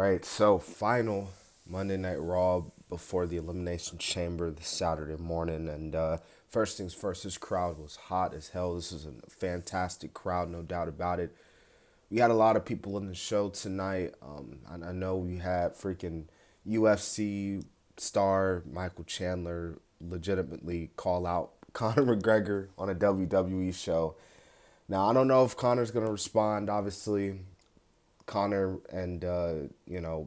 right, so final Monday Night Raw before the Elimination Chamber this Saturday morning. And first things first, this crowd was hot as hell. This is a fantastic crowd, no doubt about it. We had a lot of people in the show tonight. I know we had freaking UFC star Michael Chandler legitimately call out Conor McGregor on a WWE show. Now, I don't know if Conor's going to respond. Obviously, Connor and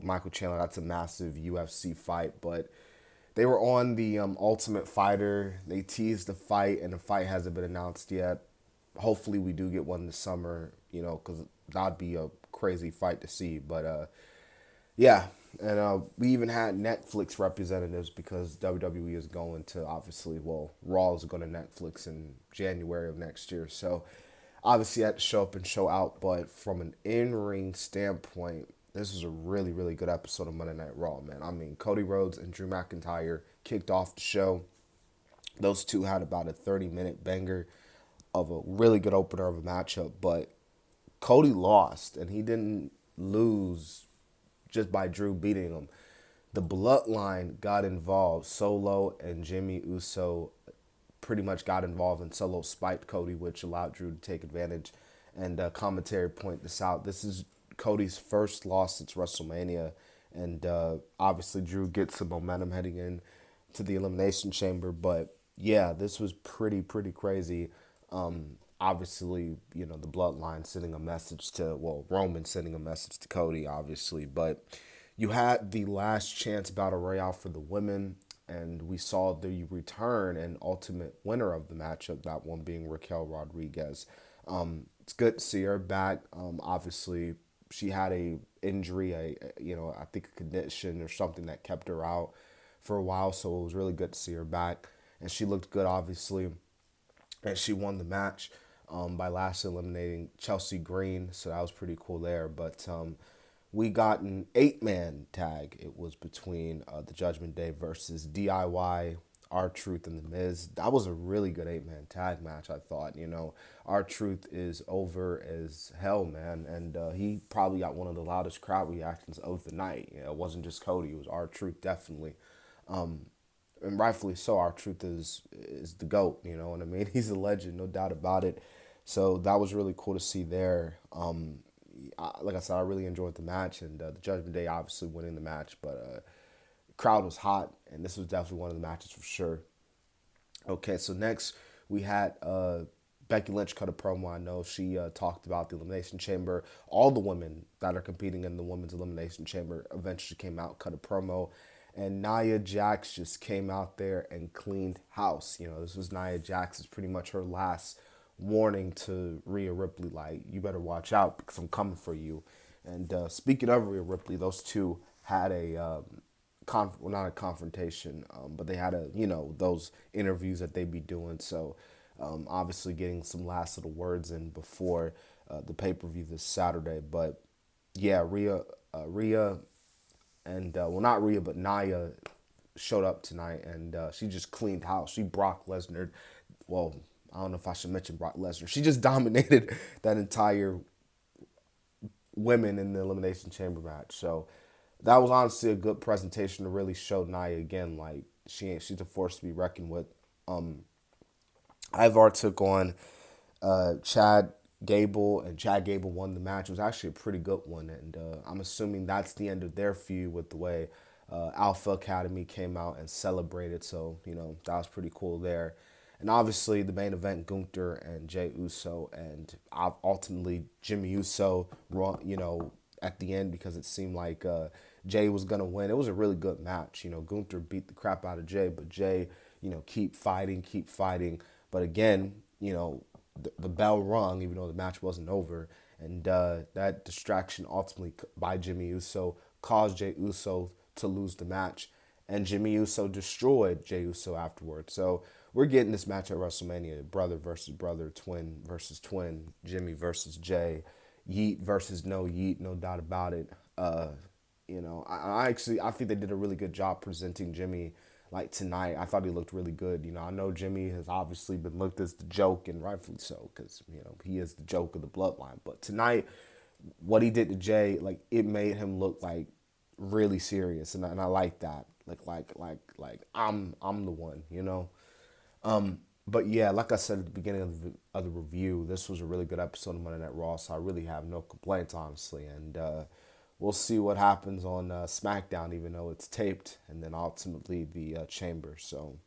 Michael Chandler. That's a massive UFC fight, but they were on the Ultimate Fighter. They teased the fight, and the fight hasn't been announced yet. Hopefully, we do get one this summer. Because that'd be a crazy fight to see. But yeah, and we even had Netflix representatives because WWE is going to obviously, well, Raw is going to Netflix in January of next year. So obviously, I had to show up and show out. But from an in-ring standpoint, this was a really, really good episode of Monday Night Raw, man. I mean, Cody Rhodes and Drew McIntyre kicked off the show. Those two had about a 30-minute banger of a really good opener of a matchup. But Cody lost, and he didn't lose just by Drew beating him. The Bloodline got involved. Solo and Jimmy Uso pretty much got involved, and Solo spiked Cody, which allowed Drew to take advantage. And commentary point this out. This is Cody's first loss since WrestleMania, and obviously Drew gets some momentum heading in to the Elimination Chamber. But yeah, this was pretty crazy. Obviously, the Bloodline sending a message to, well, Roman sending a message to Cody, obviously. But you had the last chance battle royale for the women, and we saw the return and ultimate winner of the matchup, that one being Raquel Rodriguez. It's good to see her back. Obviously, she had a injury, I think a condition or something that kept her out for a while, so it was really good to see her back. And she looked good, obviously, and she won the match by last eliminating Chelsea Green, so that was pretty cool there. But we got an 8-man tag. It was between the Judgment Day versus DIY, R-Truth, and The Miz. That was a really good 8-man tag match, I thought. R-Truth is over as hell, man, and he probably got one of the loudest crowd reactions of the night. It wasn't just Cody, it was R-Truth, definitely. And rightfully so. R-Truth is the GOAT, you know what I mean? He's a legend, no doubt about it. So that was really cool to see there. Like I said, I really enjoyed the match, and the Judgment Day obviously winning the match, but crowd was hot, and this was definitely one of the matches for sure. Okay, so next we had Becky Lynch cut a promo. I know she talked about the Elimination Chamber. All the women that are competing in the Women's Elimination Chamber eventually came out, cut a promo. And Nia Jax just came out there and cleaned house. This was Nia Jax. It's pretty much her last warning to Rhea Ripley, like, you better watch out because I'm coming for you. And speaking of Rhea Ripley, those two had a not a confrontation, but they had those interviews that they be doing. So obviously getting some last little words in before the pay-per-view this Saturday. But yeah, Rhea and well, not Rhea, but Nia showed up tonight, and she just cleaned house. She Brock Lesnar. Well, I don't know if I should mention Brock Lesnar. She just dominated that entire women in the Elimination Chamber match. So that was honestly a good presentation to really show Nia again, like, she's a force to be reckoned with. Ivar took on Chad Gable, and Chad Gable won the match. It was actually a pretty good one, and I'm assuming that's the end of their feud with the way Alpha Academy came out and celebrated. So that was pretty cool there. And obviously the main event, Gunther and Jey Uso, and ultimately Jimmy Uso, at the end, because it seemed like Jey was gonna win. It was a really good match. Gunther beat the crap out of Jey, but Jey, keep fighting. But again, the bell rung, even though the match wasn't over. And that distraction ultimately by Jimmy Uso caused Jey Uso to lose the match. And Jimmy Uso destroyed Jey Uso afterwards. So we're getting this match at WrestleMania. Brother versus brother, twin versus twin, Jimmy versus Jey, Yeet versus no Yeet, no doubt about it. I think they did a really good job presenting Jimmy. Like tonight, I thought he looked really good. I know Jimmy has obviously been looked as the joke, and rightfully so, because he is the joke of the Bloodline. But tonight, what he did to Jey, like, it made him look like really serious, and I like that. Like I'm the one, you know. But yeah, like I said at the beginning of the review, this was a really good episode of Monday Night Raw, so I really have no complaints, honestly. And we'll see what happens on SmackDown, even though it's taped, and then ultimately the Chamber. So